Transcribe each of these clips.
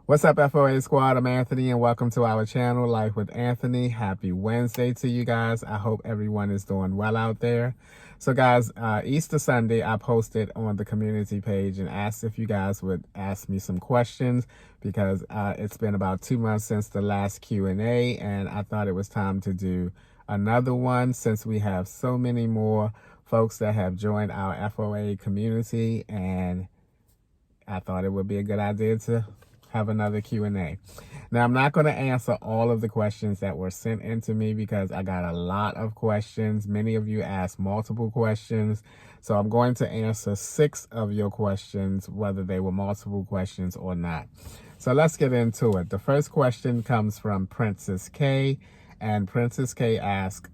What's up, FOA Squad? I'm Anthony, and welcome to our channel, Life with Anthony. Happy Wednesday to you guys. I hope everyone is doing well out there. So, guys, Easter Sunday, I posted on the community page and asked if you guys would ask me some questions because it's been about 2 months since the last Q&A, and I thought it was time to do another one since we have so many more folks that have joined our FOA community, and I thought it would be a good idea to have another Q&A. Now, I'm not going to answer all of the questions that were sent in to me because I got a lot of questions. Many of you asked multiple questions. So I'm going to answer 6 of your questions, whether they were multiple questions or not. So let's get into it. The first question comes from Princess K. And Princess K asks,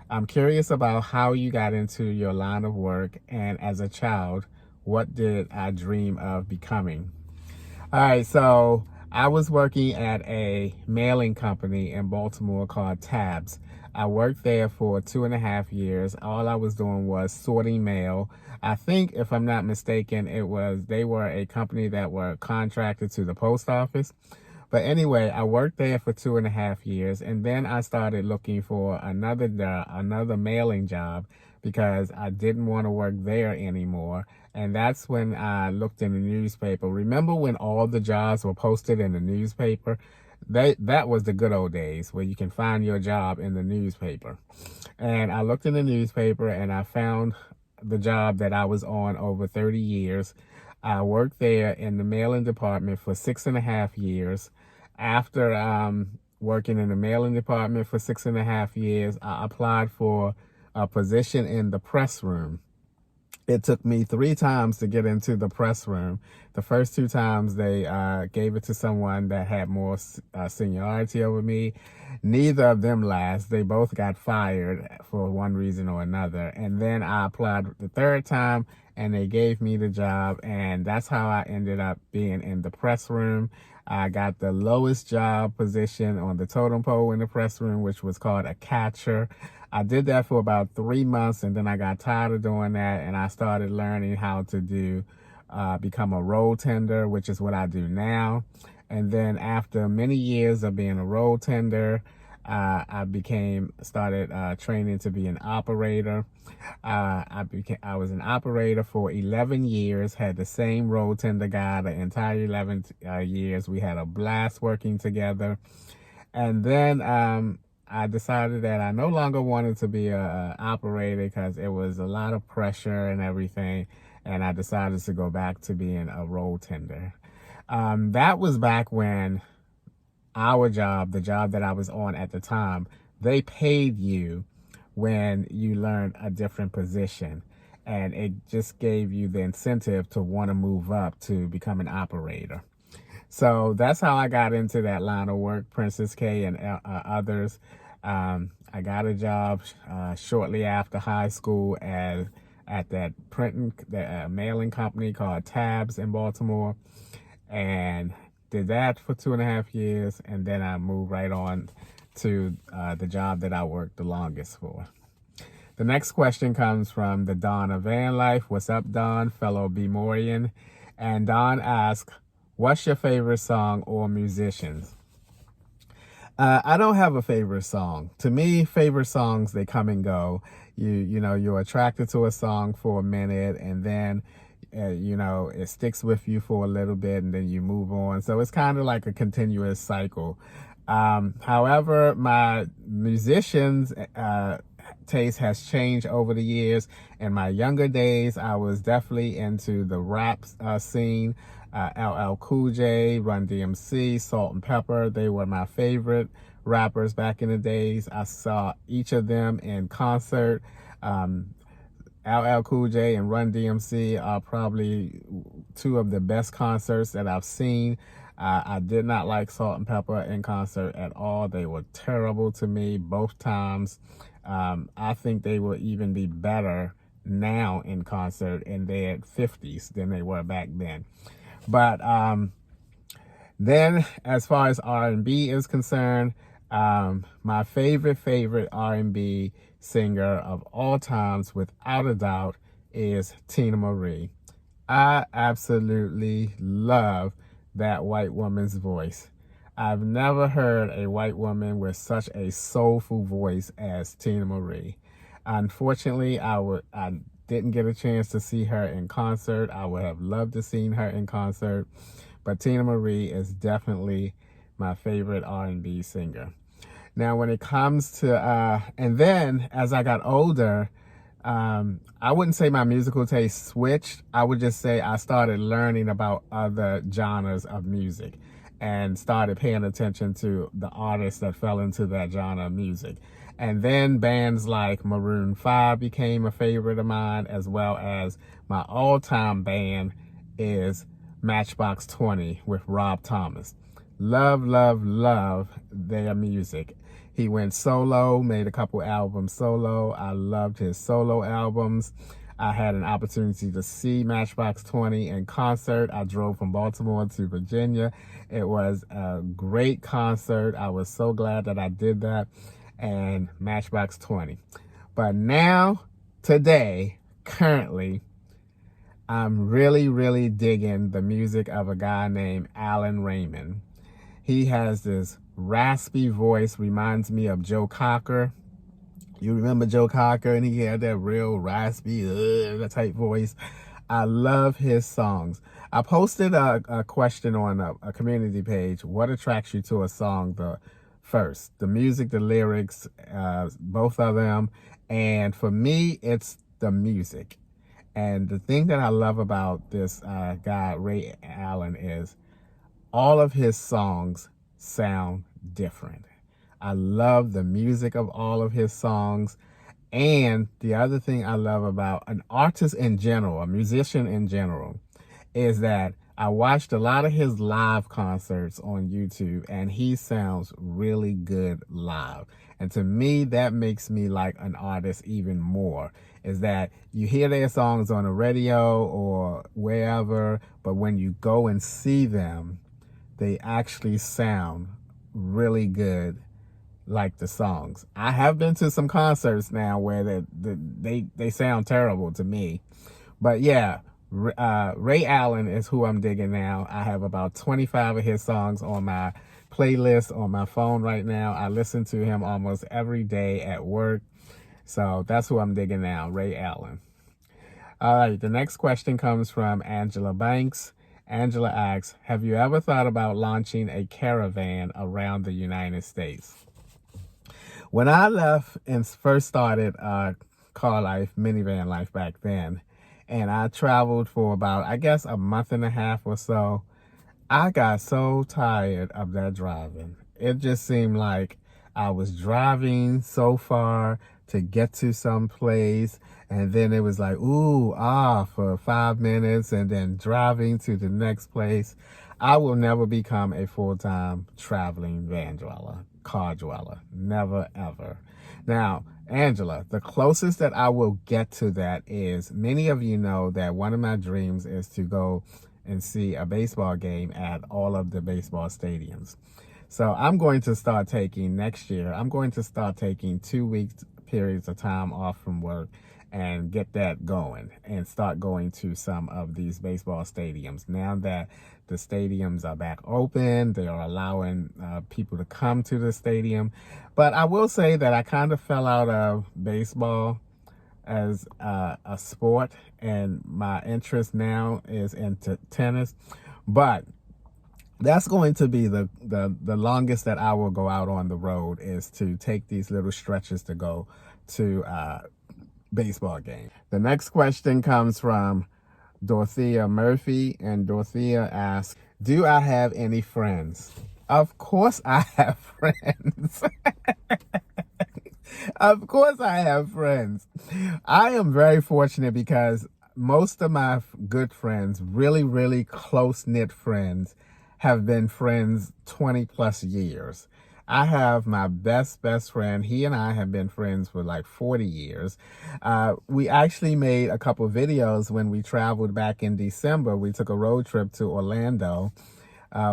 I'm curious about how you got into your line of work, and as a child, what did I dream of becoming? All right, so I was working at a mailing company in Baltimore called Tabs. I worked there for 2.5 years. All I was doing was sorting mail. I think, if I'm not mistaken, they were a company that were contracted to the post office. But anyway, I worked there for 2.5 years, and then I started looking for another mailing job because I didn't want to work there anymore. And that's when I looked in the newspaper. Remember when all the jobs were posted in the newspaper? That was the good old days where you can find your job in the newspaper. And I looked in the newspaper and I found the job that I was on over 30 years. I worked there in the mailing department for 6.5 years. After working in the mailing department for 6.5 years, I applied for a position in the press room. It took me 3 times to get into the press room. The first 2 times they gave it to someone that had more seniority over me. Neither of them last. They both got fired for one reason or another. And then I applied the 3rd time and they gave me the job. And that's how I ended up being in the press room. I got the lowest job position on the totem pole in the press room, which was called a catcher. I did that for about 3 months, and then I got tired of doing that, and I started learning how to become a roll tender, which is what I do now. And then after many years of being a roll tender, I started training to be an operator. I was an operator for 11 years, had the same roll tender guy the entire 11 years. We had a blast working together. And then I decided that I no longer wanted to be a operator because it was a lot of pressure and everything. And I decided to go back to being a roll tender. That was back when our job, the job that I was on at the time, they paid you when you learned a different position. And it just gave you the incentive to want to move up to become an operator. So that's how I got into that line of work, Princess K and others. I got a job shortly after high school at that mailing company called Tabs in Baltimore, and did that for 2.5 years, and then I moved right on to the job that I worked the longest for. The next question comes from the Don of Van Life. What's up, Don, fellow B-Morian? And Don asks, what's your favorite song or musicians? I don't have a favorite song. To me, favorite songs, they come and go. You're attracted to a song for a minute, and then it sticks with you for a little bit, and then you move on. So it's kind of like a continuous cycle. However, my musicians taste has changed over the years. In my younger days, I was definitely into the rap scene. LL Cool J, Run DMC, Salt and Pepper, they were my favorite rappers back in the days. I saw each of them in concert. LL Cool J and Run DMC are probably 2 of the best concerts that I've seen. I did not like Salt and Pepper in concert at all. They were terrible to me both times. I think they will even be better now in concert in their 50s than they were back then. But then as far as R&B is concerned, my favorite R&B singer of all times, without a doubt, is Tina Marie. I absolutely love that white woman's voice. I've never heard a white woman with such a soulful voice as Tina Marie. Unfortunately, I didn't get a chance to see her in concert. I would have loved to seen her in concert, but Tina Marie is definitely my favorite R&B singer. Now, when it comes to, and then as I got older, I wouldn't say my musical taste switched. I would just say I started learning about other genres of music and started paying attention to the artists that fell into that genre of music. And then bands like Maroon 5 became a favorite of mine, as well as my all-time band is Matchbox 20 with Rob Thomas. Love, love, love their music. He went solo, made a couple albums solo. I loved his solo albums. I had an opportunity to see Matchbox 20 in concert. I drove from Baltimore to Virginia. It was a great concert. I was so glad that I did that. And Matchbox 20. But now, today, currently, I'm really, really digging the music of a guy named Alan Raymond. He has this raspy voice, reminds me of Joe Cocker. You remember Joe Cocker? And he had that real raspy type voice. I love his songs. I posted a question on a community page. What attracts you to a song first? The music, the lyrics, both of them. And for me, it's the music. And the thing that I love about this guy, Ray Allen, is all of his songs sound different. I love the music of all of his songs. And the other thing I love about an artist in general, a musician in general, is that I watched a lot of his live concerts on YouTube, and he sounds really good live. And to me, that makes me like an artist even more, is that you hear their songs on the radio or wherever, but when you go and see them, they actually sound really good like the songs. I have been to some concerts now where they sound terrible to me. But yeah, Ray Allen is who I'm digging now. I have about 25 of his songs on my playlist on my phone right now. I listen to him almost every day at work. So that's who I'm digging now, Ray Allen. All right, the next question comes from Angela Banks. Angela asks, have you ever thought about launching a caravan around the United States? When I left and first started car life, minivan life back then, and I traveled for about, I guess, a month and a half or so, I got so tired of that driving. It just seemed like I was driving so far to get to some place, and then it was like, for 5 minutes, and then driving to the next place. I will never become a full-time traveling van dweller, car dweller. Never, ever. Now, Angela, the closest that I will get to that is, many of you know that one of my dreams is to go and see a baseball game at all of the baseball stadiums. So I'm going to start taking, next year, I'm going to start taking 2 weeks periods of time off from work and get that going and start going to some of these baseball stadiums. Now that the stadiums are back open, they are allowing people to come to the stadium. But I will say that I kind of fell out of baseball as a sport, and my interest now is into tennis. But that's going to be the longest that I will go out on the road, is to take these little stretches to go to baseball game. The next question comes from Dorothea Murphy, and Dorothea asks, do I have any friends? Of course I have friends. Of course I have friends. I am very fortunate because most of my good friends, really, really close-knit friends, have been friends 20 plus years. I have my best friend. He and I have been friends for like 40 years. We actually made a couple of videos when we traveled back in December. We took a road trip to Orlando,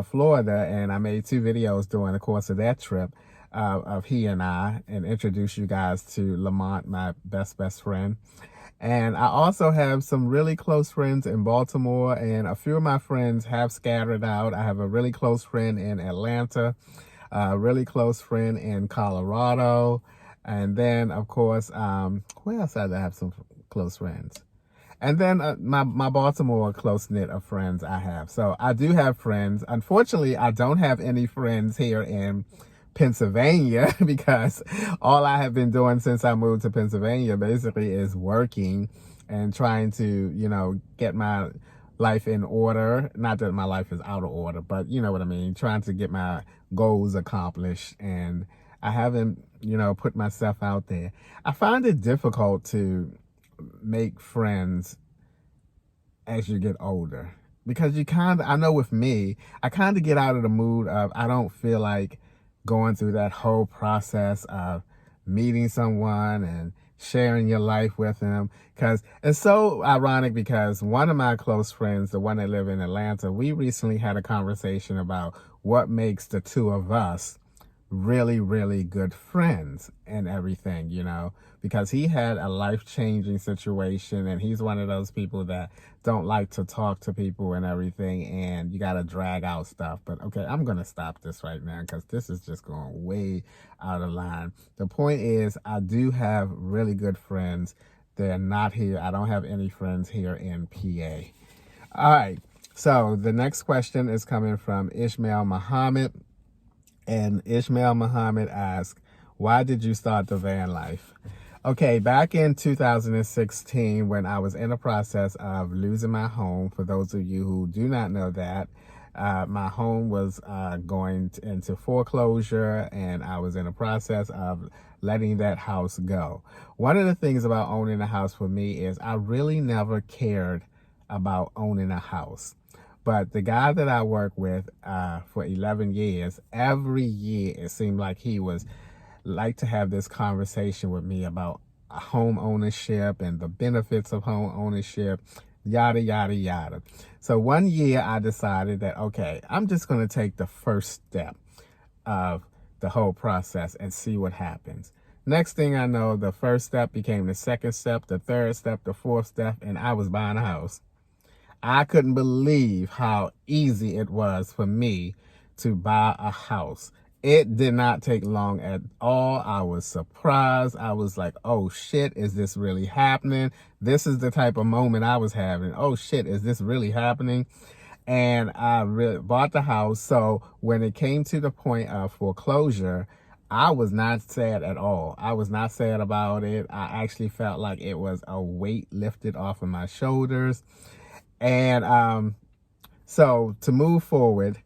Florida, and I made 2 videos during the course of that trip of he and I, and introduced you guys to Lamont, my best friend. And I also have some really close friends in Baltimore, and a few of my friends have scattered out. I have a really close friend in Atlanta, a really close friend in Colorado, and then, of course, where else did I have some close friends? And then my Baltimore close-knit of friends I have. So I do have friends. Unfortunately, I don't have any friends here in Pennsylvania because all I have been doing since I moved to Pennsylvania basically is working and trying to, get my life in order. Not that my life is out of order, but you know what I mean. Trying to get my goals accomplished. And I haven't, put myself out there. I find it difficult to make friends as you get older because I know with me, I kind of get out of the mood of, I don't feel like going through that whole process of meeting someone and sharing your life with them. Because it's so ironic because one of my close friends, the one that live in Atlanta, we recently had a conversation about what makes the two of us really, really good friends and everything, because he had a life-changing situation, and he's one of those people that don't like to talk to people and everything, and you got to drag out stuff. But okay, I'm going to stop this right now because this is just going way out of line. The point is, I do have really good friends. They're not here. I don't have any friends here in PA. All right, so the next question is coming from Ishmael Muhammad. And Ishmael Muhammad asks, why did you start the van life? Okay, back in 2016, when I was in the process of losing my home, for those of you who do not know that, my home was going into foreclosure, and I was in the process of letting that house go. One of the things about owning a house for me is I really never cared about owning a house. But the guy that I work with for 11 years, every year it seemed like he was like to have this conversation with me about home ownership and the benefits of home ownership, yada, yada, yada. So one year I decided that, okay, I'm just going to take the first step of the whole process and see what happens. Next thing I know, the first step became the second step, the third step, the fourth step, and I was buying a house. I couldn't believe how easy it was for me to buy a house. It did not take long at all. I was surprised. I was like, oh shit, is this really happening? This is the type of moment I was having. Oh shit, is this really happening? And I really bought the house. So when it came to the point of foreclosure, I was not sad at all. I was not sad about it. I actually felt like it was a weight lifted off of my shoulders. And so to move forward,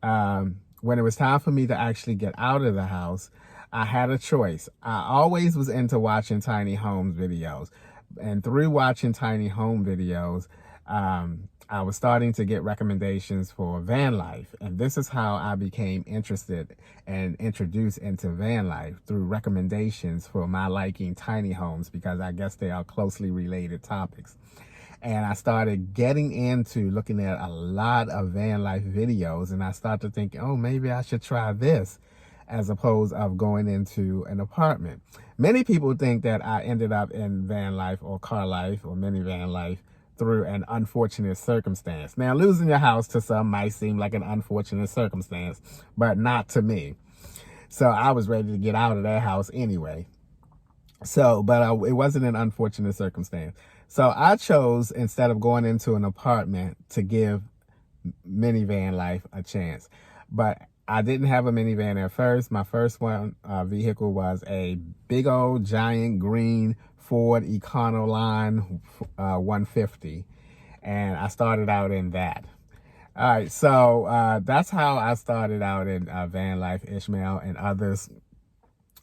when it was time for me to actually get out of the house, I had a choice. I always was into watching tiny homes videos. And through watching tiny home videos, I was starting to get recommendations for van life. And this is how I became interested and introduced into van life, through recommendations for my liking tiny homes, because I guess they are closely related topics. And I started getting into looking at a lot of van life videos, and I started thinking, oh, maybe I should try this as opposed of going into an apartment. Many people think that I ended up in van life or car life or minivan life through an unfortunate circumstance. Now, losing your house to some might seem like an unfortunate circumstance, but not to me. So I was ready to get out of that house anyway. So, but it wasn't an unfortunate circumstance. So I chose, instead of going into an apartment, to give minivan life a chance. But I didn't have a minivan at first. My first vehicle was a big old giant green Ford Econoline 150. And I started out in that. All right, so that's how I started out in van life, Ishmael and others.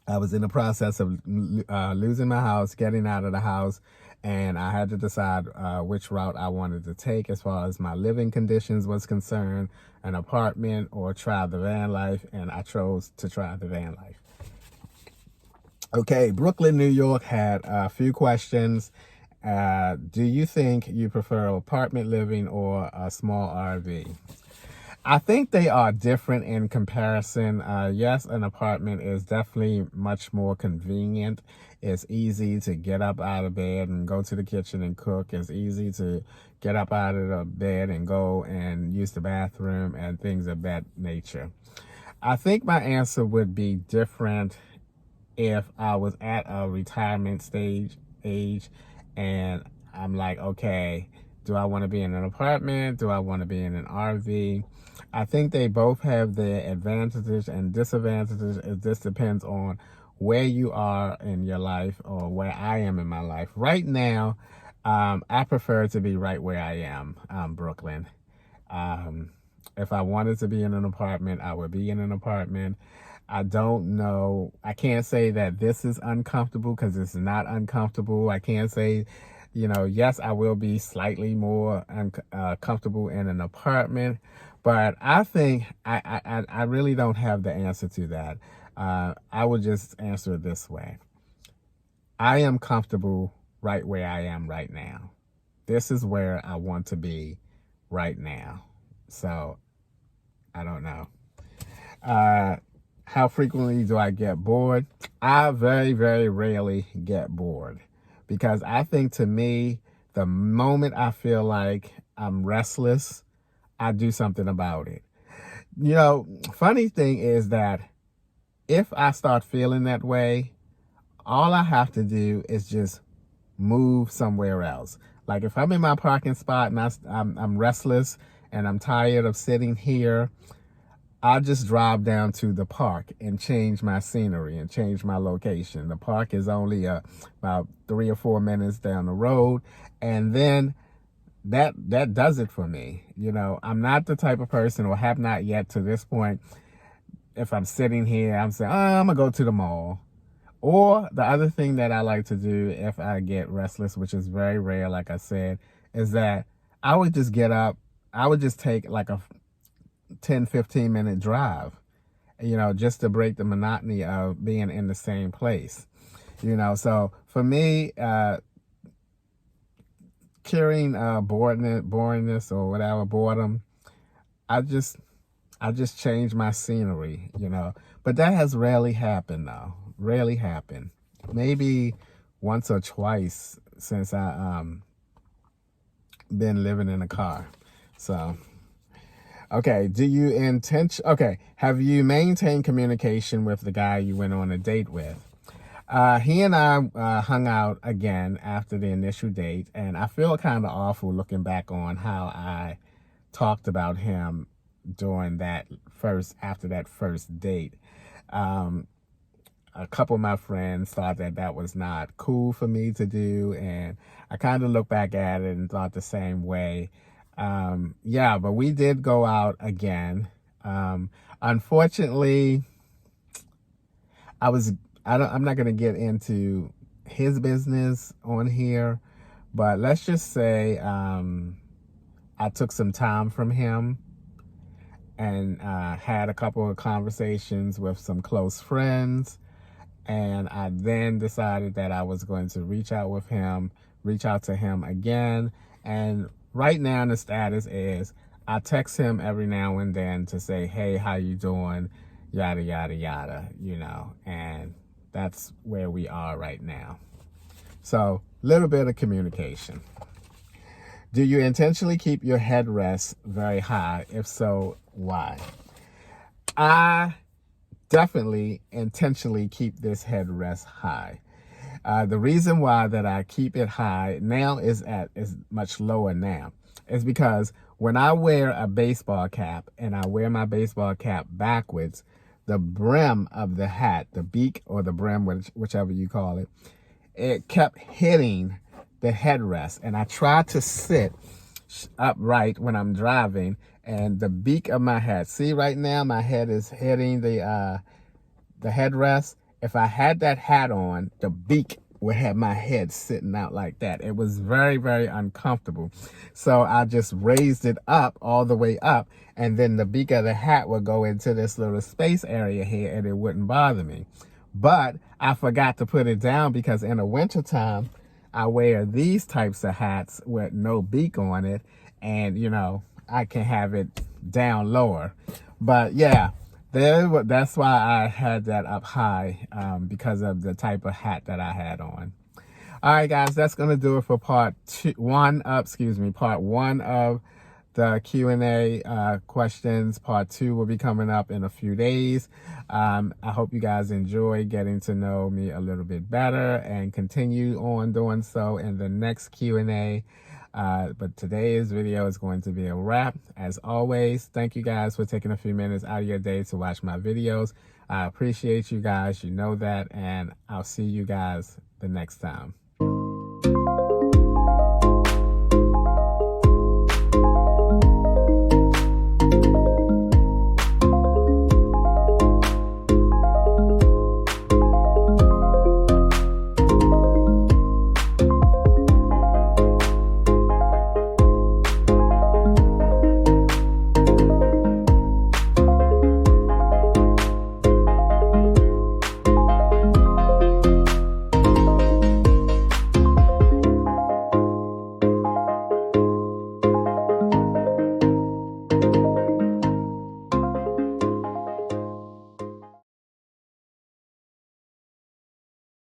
I was in the process of losing my house, getting out of the house, and I had to decide which route I wanted to take as far as my living conditions was concerned, an apartment or try the van life, and I chose to try the van life. Okay, Brooklyn, New York had a few questions. Do you think you prefer apartment living or a small RV? I think they are different in comparison. Yes, an apartment is definitely much more convenient. It's easy to get up out of bed and go to the kitchen and cook. It's easy to get up out of the bed and go and use the bathroom and things of that nature. I think my answer would be different if I was at a retirement age and I'm like, okay, do I want to be in an apartment? Do I want to be in an RV? I think they both have their advantages and disadvantages. It just depends on where you are in your life or where I am in my life. Right now, I prefer to be right where I am, Brooklyn. If I wanted to be in an apartment, I would be in an apartment. I don't know. I can't say that this is uncomfortable because it's not uncomfortable. I can't say, yes, I will be slightly more comfortable in an apartment, but I think I really don't have the answer to that. I would just answer it this way. I am comfortable right where I am right now. This is where I want to be right now. So I don't know. How frequently do I get bored? I very, very rarely get bored because I think, to me, the moment I feel like I'm restless, I do something about it. Funny thing is that if I start feeling that way, all I have to do is just move somewhere else. Like if I'm in my parking spot and I'm restless and I'm tired of sitting here, I'll just drive down to the park and change my scenery and change my location. The park is only about 3 or 4 minutes down the road. And then that does it for me. I'm not the type of person, or have not yet to this point, if I'm sitting here, I'm saying, I'm going to go to the mall. Or the other thing that I like to do if I get restless, which is very rare, like I said, is that I would just get up. I would just take like a 10-15 minute drive, just to break the monotony of being in the same place. So for me, curing boringness or whatever, boredom, I just change my scenery, but that has rarely happened though. Rarely happened. Maybe once or twice since I been living in a car. So okay, have you maintained communication with the guy you went on a date with? He and I hung out again after the initial date, and I feel kind of awful looking back on how I talked about him after that first date. A couple of my friends thought that was not cool for me to do, and I kind of look back at it and thought the same way. But we did go out again. Unfortunately, I'm not going to get into his business on here, but let's just say I took some time from him and had a couple of conversations with some close friends. And I then decided that I was going to reach out to him again. And right now the status is I text him every now and then to say, hey, how you doing? Yada, yada, yada, and that's where we are right now. So little bit of communication. Do you intentionally keep your headrest very high? If so, why? I definitely intentionally keep this headrest high. The reason why that I keep it high now is much lower now is because when I wear a baseball cap and I wear my baseball cap backwards, the brim of the hat, the beak or the brim, whichever you call it, it kept hitting the headrest. And I try to sit upright when I'm driving, and the beak of my hat, see right now my head is hitting the headrest. If I had that hat on, the beak would have my head sitting out like that. It was very, very uncomfortable. So I just raised it up all the way up, and then the beak of the hat would go into this little space area here, and it wouldn't bother me. But I forgot to put it down because in the wintertime, I wear these types of hats with no beak on it, and I can have it down lower. But yeah, that's why I had that up high, because of the type of hat that I had on. All right, guys, that's going to do it for part one of the Q&A questions. Part 2 will be coming up in a few days. I hope you guys enjoy getting to know me a little bit better and continue on doing so in the next Q&A. But today's video is going to be a wrap. As always, thank you guys for taking a few minutes out of your day to watch my videos. I appreciate you guys. You know that. And I'll see you guys the next time.